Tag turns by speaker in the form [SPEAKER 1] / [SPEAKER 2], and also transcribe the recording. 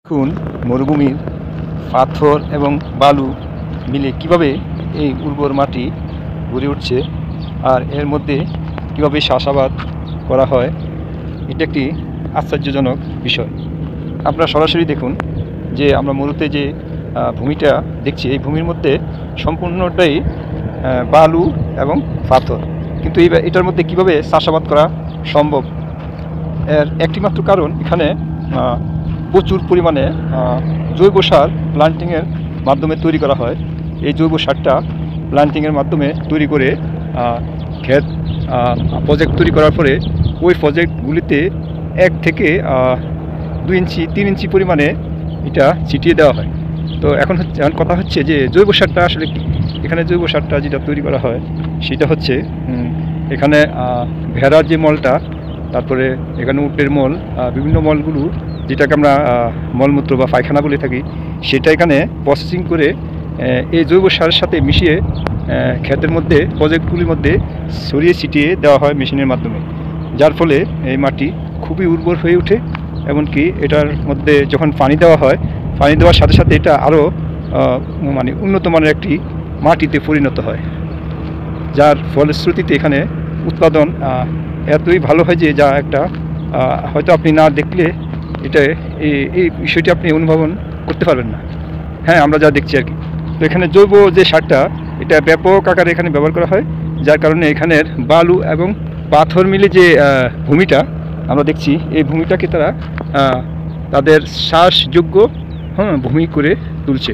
[SPEAKER 1] দেখুন মরুভূমির পাথর এবং বালু মিলে কিভাবে এই উর্বর মাটি গড়ে উঠছে আর এর মধ্যে কিভাবে চাষাবাদ করা হয়, এটা একটি আশ্চর্যজনক বিষয়। আপনারা সরাসরি দেখুন যে আমরা মরুতে যে ভূমিটা দেখছি, এই ভূমির মধ্যে সম্পূর্ণটাই বালু এবং পাথর, কিন্তু এটার মধ্যে কিভাবে চাষাবাদ করা সম্ভব, এর একটিমাত্র কারণ এখানে প্রচুর পরিমাণে জৈব সার প্লান্টিংয়ের মাধ্যমে তৈরি করা হয়। এই জৈব সারটা প্লান্টিংয়ের মাধ্যমে তৈরি করে ক্ষেত প্রজেক্ট তৈরি করার পরে ওই প্রজেক্টগুলিতে 1 থেকে 2 ইঞ্চি 3 ইঞ্চি পরিমাণে এটা ছিটিয়ে দেওয়া হয়। তো এখন কথা হচ্ছে যে জৈব সারটা আসলে কি। এখানে জৈব সারটা যেটা তৈরি করা হয় সেটা হচ্ছে এখানে ভেড়ার যে মলটা, তারপরে এখানে উটের মল, বিভিন্ন মলগুলো যেটাকে আমরা মলমূত্র বা পায়খানা বলে থাকি, সেটা এখানে প্রসেসিং করে এই জৈব সারের সাথে মিশিয়ে ক্ষেতের মধ্যে প্রজেক্টগুলির মধ্যে ছড়িয়ে ছিটিয়ে দেওয়া হয় মেশিনের মাধ্যমে, যার ফলে এই মাটি খুবই উর্বর হয়ে ওঠে। এমনকি এটার মধ্যে যখন পানি দেওয়া হয়, পানি দেওয়ার সাথে সাথে এটা আরও মানে উন্নত মানের একটি মাটিতে পরিণত হয়, যার ফলশ্রুতিতে এখানে উৎপাদন এতই ভালো হয় যে যা একটা হয়তো আপনি না দেখলে এটা এই বিষয়টি আপনি অনুধাবন করতে পারবেন না। হ্যাঁ, আমরা যা দেখছি আর কি। তো এখানে জৈব যে সারটা, এটা ব্যাপক আকারে এখানে ব্যবহার করা হয়, যার কারণে এখানের বালু এবং পাথর মিলে যে ভূমিটা আমরা দেখছি, এই ভূমিটাকে তারা তাদের চাষযোগ্য ভূমি করে তুলছে।